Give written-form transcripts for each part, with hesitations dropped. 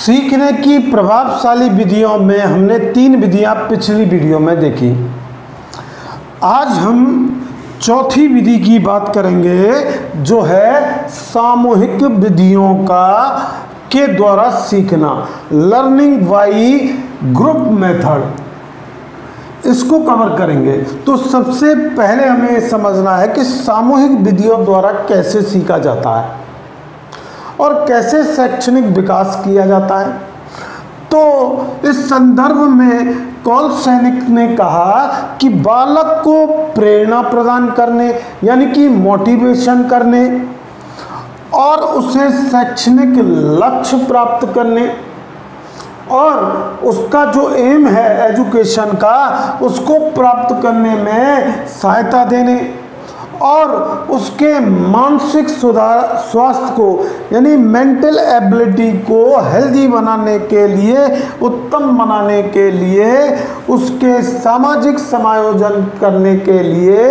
सीखने की प्रभावशाली विधियों में हमने 3 विधियां पिछली वीडियो में देखी। आज हम चौथी विधि की बात करेंगे, जो है सामूहिक विधियों के द्वारा सीखना, लर्निंग बाई ग्रुप मेथड। इसको कवर करेंगे। तो सबसे पहले हमें समझना है कि सामूहिक विधियों द्वारा कैसे सीखा जाता है और कैसे शैक्षणिक विकास किया जाता है। तो इस संदर्भ में कॉल सैनिक ने कहा कि बालक को प्रेरणा प्रदान करने यानी कि मोटिवेशन करने और उसे शैक्षणिक लक्ष्य प्राप्त करने और उसका जो एम है एजुकेशन का, उसको प्राप्त करने में सहायता देने और उसके मानसिक स्वास्थ्य को यानी मेंटल एबिलिटी को हेल्दी बनाने के लिए, उत्तम बनाने के लिए, उसके सामाजिक समायोजन करने के लिए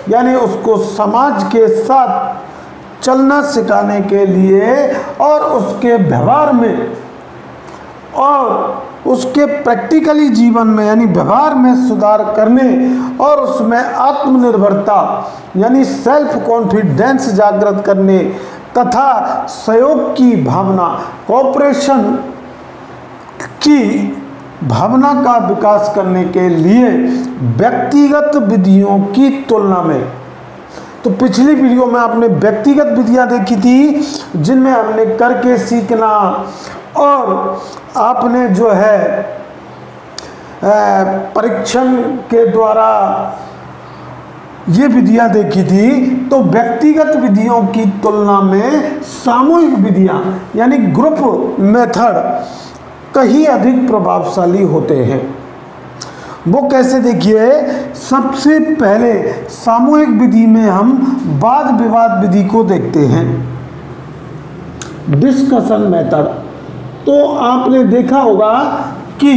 यानी उसको समाज के साथ चलना सिखाने के लिए और उसके व्यवहार में और उसके प्रैक्टिकली जीवन में यानी व्यवहार में सुधार करने और उसमें आत्मनिर्भरता यानी सेल्फ कॉन्फिडेंस जागृत करने तथा सहयोग की भावना, कोऑपरेशन की भावना का विकास करने के लिए व्यक्तिगत विधियों की तुलना में। तो पिछली वीडियो में आपने व्यक्तिगत विधियां देखी थी, जिनमें हमने करके सीखना और आपने जो है परीक्षण के द्वारा ये विधियां देखी थी। तो व्यक्तिगत विधियों की तुलना में सामूहिक विधियां यानी ग्रुप मेथड कहीं अधिक प्रभावशाली होते हैं। वो कैसे, देखिए, सबसे पहले सामूहिक विधि में हम वाद विवाद विधि को देखते हैं, डिस्कशन मेथड। तो आपने देखा होगा कि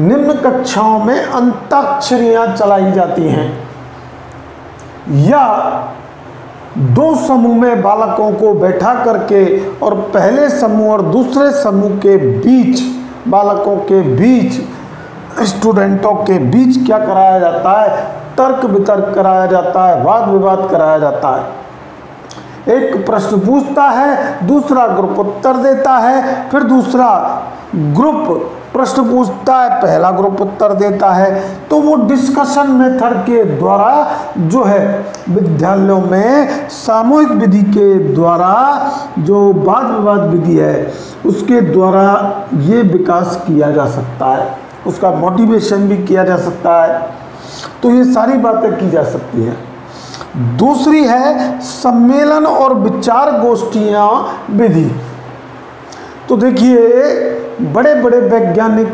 निम्न कक्षाओं में अंताक्षरियां चलाई जाती हैं या 2 समूह में बालकों को बैठा करके और पहले समूह और दूसरे समूह के बीच, बालकों के बीच, स्टूडेंटों के बीच क्या कराया जाता है, तर्क वितर्क कराया जाता है, वाद विवाद कराया जाता है। एक प्रश्न पूछता है, दूसरा ग्रुप उत्तर देता है, फिर दूसरा ग्रुप प्रश्न पूछता है, पहला ग्रुप उत्तर देता है। तो वो डिस्कशन मेथड के द्वारा जो है विद्यालयों में सामूहिक विधि के द्वारा जो वाद विवाद विधि है उसके द्वारा ये विकास किया जा सकता है, उसका मोटिवेशन भी किया जा सकता है। तो ये सारी बातें की जा सकती हैं। दूसरी है सम्मेलन और विचार गोष्ठियां विधि। तो देखिए, बड़े बड़े वैज्ञानिक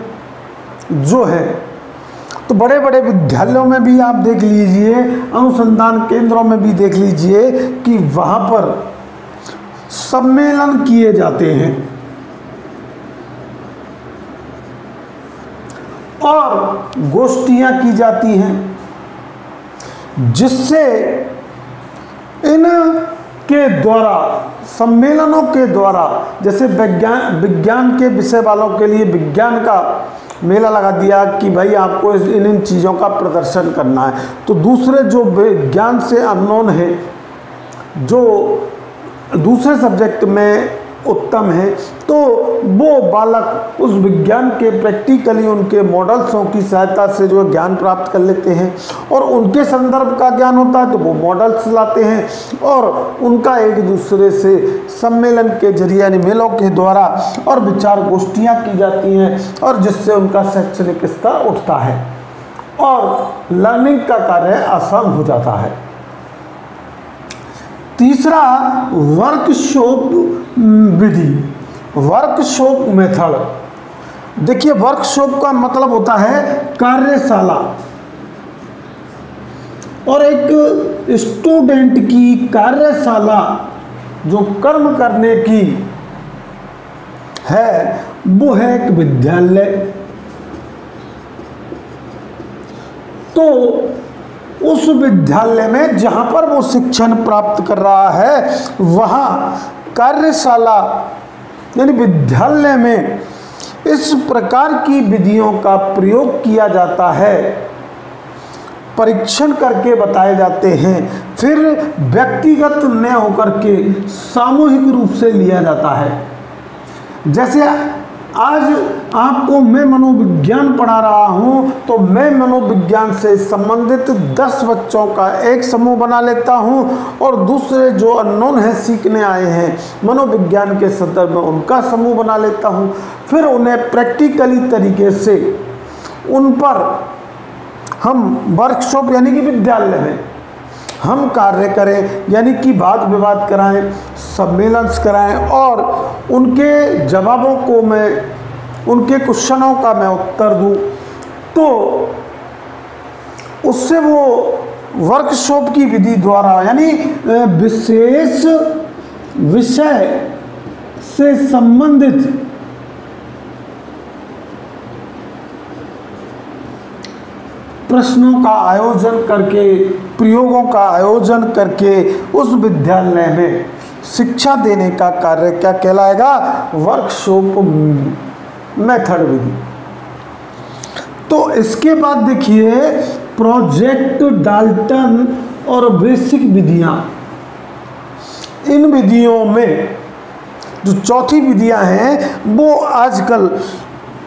जो है, तो बड़े बड़े विद्यालयों में भी आप देख लीजिए, अनुसंधान केंद्रों में भी देख लीजिए कि वहां पर सम्मेलन किए जाते हैं और गोष्ठियां की जाती हैं, जिससे इन के द्वारा, सम्मेलनों के द्वारा, जैसे विज्ञान के विषय वालों के लिए विज्ञान का मेला लगा दिया कि भाई आपको इन चीज़ों का प्रदर्शन करना है। तो दूसरे जो विज्ञान से अननोन है, जो दूसरे सब्जेक्ट में उत्तम है, तो वो बालक उस विज्ञान के प्रैक्टिकली उनके मॉडल्सों की सहायता से जो ज्ञान प्राप्त कर लेते हैं और उनके संदर्भ का ज्ञान होता है तो वो मॉडल्स लाते हैं और उनका एक दूसरे से सम्मेलन के जरिए यानी मेलों के द्वारा और विचार गोष्ठियाँ की जाती हैं और जिससे उनका शैक्षणिक स्तर उठता है और लर्निंग का कार्य आसान हो जाता है। तीसरा वर्कशॉप विधि, वर्कशॉप मेथड। देखिए, वर्कशॉप का मतलब होता है कार्यशाला और एक स्टूडेंट की कार्यशाला जो कर्म करने की है वो है एक विद्यालय। तो उस विद्यालय में जहाँ पर वो शिक्षण प्राप्त कर रहा है वहाँ कार्यशाला यानी विद्यालय में इस प्रकार की विधियों का प्रयोग किया जाता है, परीक्षण करके बताए जाते हैं, फिर व्यक्तिगत न होकर के सामूहिक रूप से लिया जाता है। जैसे आज आपको मैं मनोविज्ञान पढ़ा रहा हूं, तो मैं मनोविज्ञान से संबंधित 10 बच्चों का एक समूह बना लेता हूं और दूसरे जो अननोन है, सीखने आए हैं मनोविज्ञान के संदर्भ में, उनका समूह बना लेता हूं। फिर उन्हें प्रैक्टिकली तरीके से उन पर हम वर्कशॉप यानी कि विद्यालय में हम कार्य करें, यानी कि वाद विवाद कराएं, सम्मेलन कराएं और उनके जवाबों को मैं, उनके क्वेश्चनों का मैं उत्तर दूं, तो उससे वो वर्कशॉप की विधि द्वारा यानी विशेष विषय से संबंधित प्रश्नों का आयोजन करके, प्रयोगों का आयोजन करके उस विद्यालय में शिक्षा देने का कार्य क्या कहलाएगा? वर्कशॉप मेथड विधि। तो इसके बाद देखिए प्रोजेक्ट डाल्टन और बेसिक विधियां। इन विधियों में जो चौथी विधियां हैं वो आजकल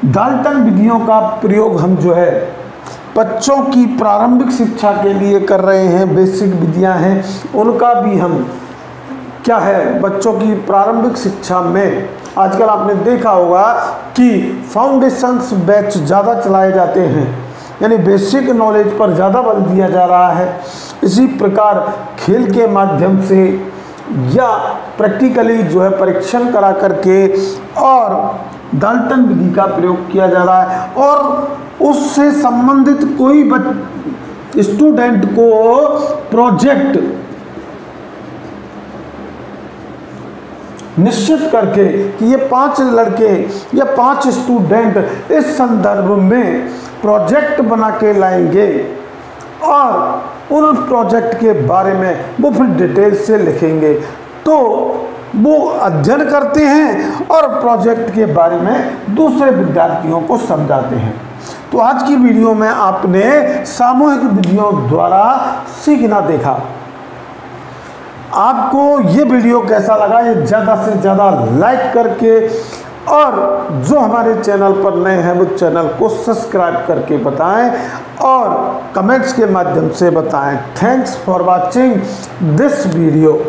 डाल्टन विधियों का प्रयोग हम जो है बच्चों की प्रारंभिक शिक्षा के लिए कर रहे हैं। बेसिक विधियां हैं उनका भी हम क्या है, बच्चों की प्रारंभिक शिक्षा में आजकल आपने देखा होगा कि फाउंडेशंस बैच ज़्यादा चलाए जाते हैं, यानी बेसिक नॉलेज पर ज़्यादा बल दिया जा रहा है। इसी प्रकार खेल के माध्यम से या प्रैक्टिकली जो है परीक्षण करा करके और डाल्टन विधि का प्रयोग किया जा रहा है और उससे संबंधित कोई स्टूडेंट को प्रोजेक्ट निश्चित करके कि ये 5 लड़के या 5 स्टूडेंट इस संदर्भ में प्रोजेक्ट बना के लाएंगे और उन प्रोजेक्ट के बारे में वो फिर डिटेल से लिखेंगे, तो वो अध्ययन करते हैं और प्रोजेक्ट के बारे में दूसरे विद्यार्थियों को समझाते हैं। तो आज की वीडियो में आपने सामूहिक विधियों द्वारा सीखना देखा। आपको ये वीडियो कैसा लगा ये ज़्यादा से ज़्यादा लाइक करके और जो हमारे चैनल पर नए हैं वो चैनल को सब्सक्राइब करके बताएं और कमेंट्स के माध्यम से बताएं। Thanks for watching this video.